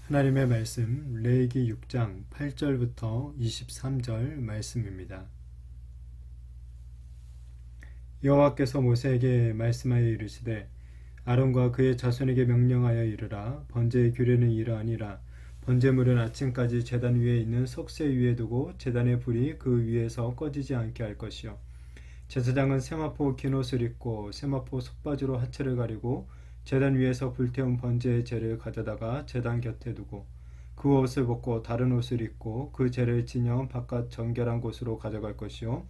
하나님의 말씀 레위기 6장 8절부터 23절 말씀입니다. 여호와께서 모세에게 말씀하여 이르시되 아론과 그의 자손에게 명령하여 이르라. 번제의 규례는 이러하니라. 번제물은 아침까지 제단 위에 있는 석쇠 위에 두고 제단의 불이 그 위에서 꺼지지 않게 할 것이요, 제사장은 세마포 긴 옷을 입고 세마포 속바지로 하체를 가리고 제단 위에서 불태운 번제의 재를 가져다가 제단 곁에 두고 그 옷을 벗고 다른 옷을 입고 그 재를 진영 바깥 정결한 곳으로 가져갈 것이요,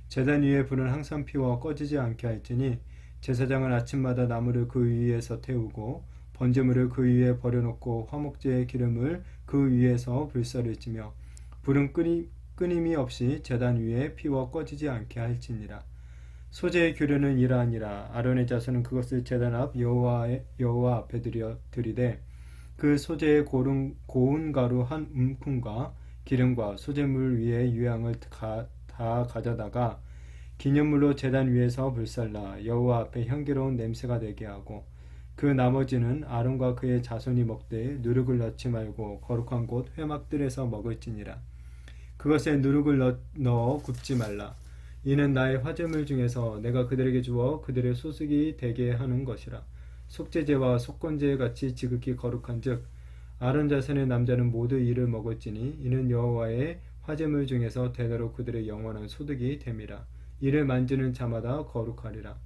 제단 위의 불은 항상 피워 꺼지지 않게 할지니 제사장은 아침마다 나무를 그 위에서 태우고 번제물을 그 위에 버려놓고 화목제의 기름을 그 위에서 불사를 찌며 불은 끊임이 없이 제단 위에 피워 꺼지지 않게 할지니라. 소재의 규례는 이러하니라. 아론의 자손은 그것을 제단 앞 여호와 앞에 드리되 그 소재의 고운 가루 한 움큼과 기름과 소재물 위에 유향을 다 가져다가 기념물로 제단 위에서 불살라 여호와 앞에 향기로운 냄새가 되게 하고, 그 나머지는 아론과 그의 자손이 먹되 누룩을 넣지 말고 거룩한 곳 회막들에서 먹을지니라. 그것에 누룩을 넣어 굽지 말라. 이는 나의 화제물 중에서 내가 그들에게 주어 그들의 소득이 되게 하는 것이라. 속죄제와 속건제 같이 지극히 거룩한즉 아론 자손의 남자는 모두 이를 먹을지니 이는 여호와의 화제물 중에서 대대로 그들의 영원한 소득이 됨이라. 이를 만지는 자마다 거룩하리라.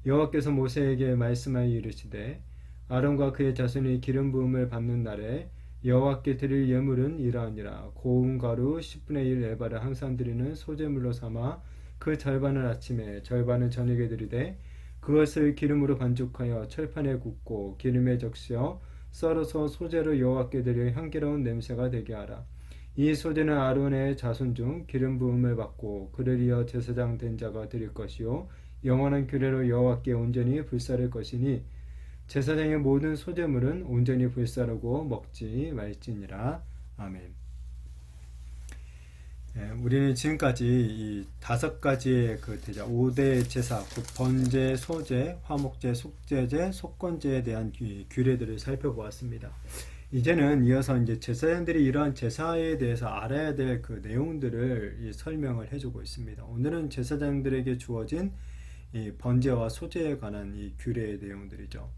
여호와께서 모세에게 말씀하여 이르시되 아론과 그의 자손이 기름 부음을 받는 날에 여호와께 드릴 예물은 이러하니라. 고운 가루 10분의 1 에바를 항상 드리는 소제물로 삼아 그 절반은 아침에 절반은 저녁에 드리되 그것을 기름으로 반죽하여 철판에 굽고 기름에 적시어 썰어서 소제로 여호와께 드려 향기로운 냄새가 되게 하라. 이 소제는 아론의 자손 중 기름 부음을 받고 그를 이어 제사장 된 자가 드릴 것이요, 영원한 규례로 여호와께 온전히 불사를 것이니 제사장의 모든 소제물은 온전히 불사르고 먹지 말지니라. 아멘. 우리는 지금까지 이 5가지의 그 대자 5대 제사, 그 번제, 소제, 화목제, 속죄제, 속건제에 대한 규례들을 살펴보았습니다. 이제는 이어서 이제 제사장들이 이러한 제사에 대해서 알아야 될 그 내용들을 설명을 해주고 있습니다. 오늘은 제사장들에게 주어진 이 번제와 소제에 관한 이 규례의 내용들이죠.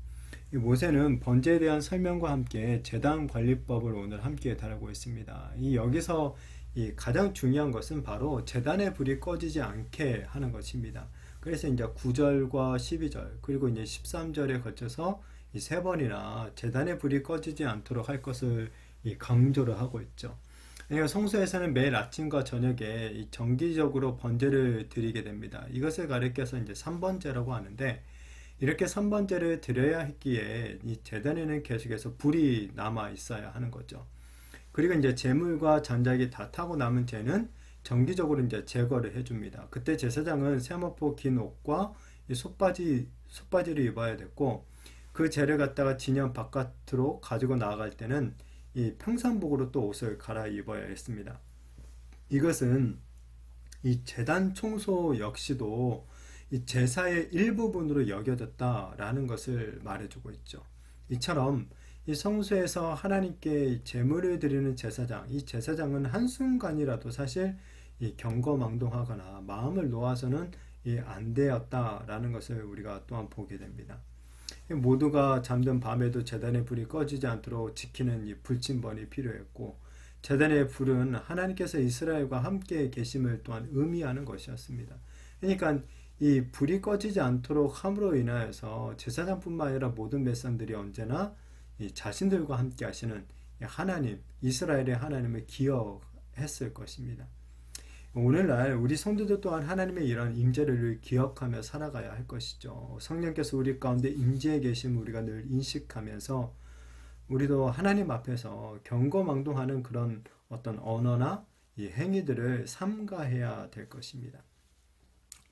이 모세는 번제에 대한 설명과 함께 제단 관리법을 오늘 함께 다루고 있습니다. 이 여기서 이 가장 중요한 것은 바로 제단의 불이 꺼지지 않게 하는 것입니다. 그래서 이제 9절과 12절 그리고 이제 13절에 거쳐서 이 3번이나 제단의 불이 꺼지지 않도록 할 것을 강조를 하고 있죠. 그러니까 성소에서는 매일 아침과 저녁에 이 정기적으로 번제를 드리게 됩니다. 이것을 가리켜서 이제 3번제라고 하는데, 이렇게 3번제를 드려야 했기에 이 제단에는 계속해서 불이 남아 있어야 하는 거죠. 그리고 이제 제물과 잔작이 다 타고 남은 재는 정기적으로 이제 제거를 해줍니다. 그때 제사장은 세마포 긴 옷과 이 속바지를 입어야 됐고, 그 재를 갖다가 진영 바깥으로 가지고 나아갈 때는 이 평상복으로 또 옷을 갈아입어야 했습니다. 이것은 이 제단 청소 역시도 이 제사의 일부분으로 여겨졌다라는 것을 말해주고 있죠. 이처럼 이 성소에서 하나님께 제물을 드리는 제사장, 이 제사장은 한순간이라도 사실 이 경거망동하거나 마음을 놓아서는 안 되었다라는 것을 우리가 또한 보게 됩니다. 모두가 잠든 밤에도 제단의 불이 꺼지지 않도록 지키는 이 불침번이 필요했고, 제단의 불은 하나님께서 이스라엘과 함께 계심을 또한 의미하는 것이었습니다. 그러니까 이 불이 꺼지지 않도록 함으로 인하여서 제사장뿐만 아니라 모든 백성들이 언제나 이 자신들과 함께 하시는 하나님, 이스라엘의 하나님을 기억했을 것입니다. 오늘날 우리 성도들 또한 하나님의 이런 임재를 기억하며 살아가야 할 것이죠. 성령께서 우리 가운데 임재해 계심을 우리가 늘 인식하면서 우리도 하나님 앞에서 경거망동하는 그런 어떤 언어나 이 행위들을 삼가해야 될 것입니다.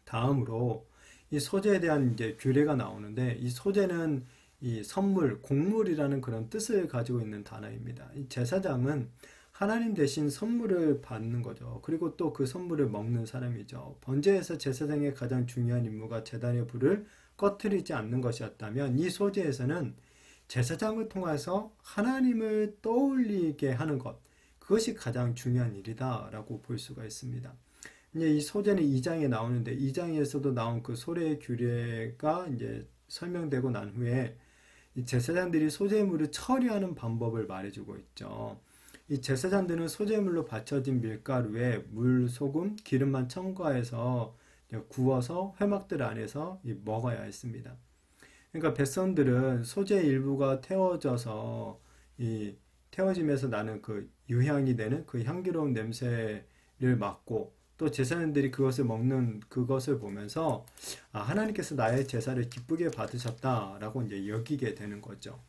다음으로 이 소제에 대한 이제 규례가 나오는데, 이 소제는 이 선물, 곡물이라는 그런 뜻을 가지고 있는 단어입니다. 이 제사장은 하나님 대신 선물을 받는 거죠. 그리고 또 그 선물을 먹는 사람이죠. 번제에서 제사장의 가장 중요한 임무가 제단의 불을 꺼트리지 않는 것이었다면, 이 소제에서는 제사장을 통해서 하나님을 떠올리게 하는 것, 그것이 가장 중요한 일이다라고 볼 수가 있습니다. 이제 이 소제는 2장에 나오는데 2장에서도 나온 그 소례의 규례가 이제 설명되고 난 후에 이 제사장들이 소제물을 처리하는 방법을 말해주고 있죠. 이 제사장들은 소제물로 바쳐진 밀가루에 물, 소금, 기름만 첨가해서 구워서 회막들 안에서 먹어야 했습니다. 그러니까 백성들은 소재 일부가 태워져서 이 태워지면서 나는 그 유향이 되는 그 향기로운 냄새를 맡고 또 제사장들이 그것을 먹는 그것을 보면서 아, 하나님께서 나의 제사를 기쁘게 받으셨다라고 이제 여기게 되는 거죠.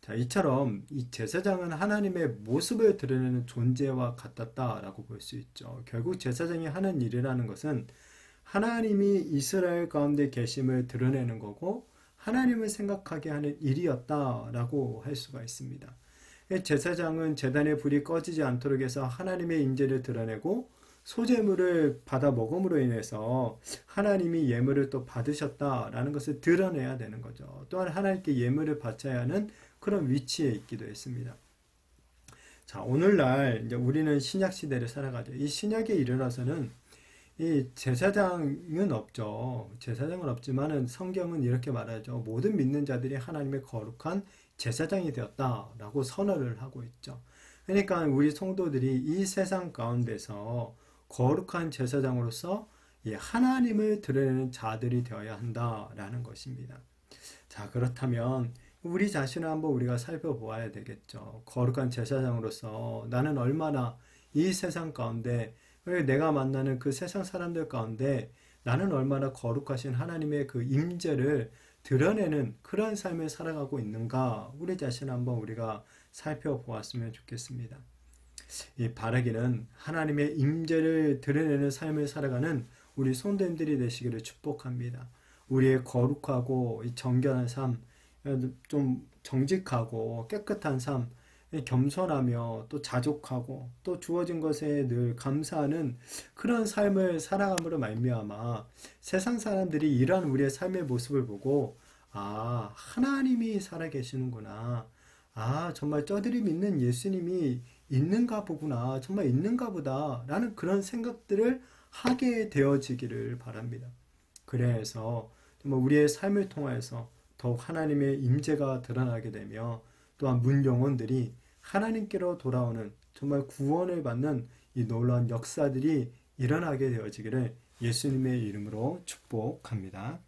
자, 이처럼 이 제사장은 하나님의 모습을 드러내는 존재와 같았다라고 볼 수 있죠. 결국 제사장이 하는 일이라는 것은 하나님이 이스라엘 가운데 계심을 드러내는 거고 하나님을 생각하게 하는 일이었다라고 할 수가 있습니다. 제사장은 제단의 불이 꺼지지 않도록 해서 하나님의 임재를 드러내고 소제물을 받아 먹음으로 인해서 하나님이 예물을 또 받으셨다라는 것을 드러내야 되는 거죠. 또한 하나님께 예물을 바쳐야 하는 그런 위치에 있기도 했습니다. 자, 오늘날 이제 우리는 신약 시대를 살아가죠. 이 신약에 이르러서는 이 제사장은 없죠. 제사장은 없지만은 성경은 이렇게 말하죠. 모든 믿는 자들이 하나님의 거룩한 제사장이 되었다라고 선언을 하고 있죠. 그러니까 우리 성도들이 이 세상 가운데서 거룩한 제사장으로서 하나님을 드러내는 자들이 되어야 한다라는 것입니다. 자, 그렇다면 우리 자신을 한번 우리가 살펴보아야 되겠죠. 거룩한 제사장으로서 나는 얼마나 이 세상 가운데 내가 만나는 그 세상 사람들 가운데 나는 얼마나 거룩하신 하나님의 그 임재를 드러내는 그런 삶을 살아가고 있는가 우리 자신을 한번 우리가 살펴보았으면 좋겠습니다. 이 바라기는 하나님의 임재를 드러내는 삶을 살아가는 우리 성도님들이 되시기를 축복합니다. 우리의 거룩하고 정결한 삶, 좀 정직하고 깨끗한 삶, 겸손하며 또 자족하고 또 주어진 것에 늘 감사하는 그런 삶을 살아감으로 말미암아 세상 사람들이 이러한 우리의 삶의 모습을 보고 아, 하나님이 살아계시는구나. 아, 정말 저들이 믿는 예수님이 있는가 보구나. 정말 있는가 보다. 라는 그런 생각들을 하게 되어지기를 바랍니다. 그래서 정말 우리의 삶을 통해서 더욱 하나님의 임재가 드러나게 되며 또한 문 영혼들이 하나님께로 돌아오는 정말 구원을 받는 이 놀라운 역사들이 일어나게 되어지기를 예수님의 이름으로 축복합니다.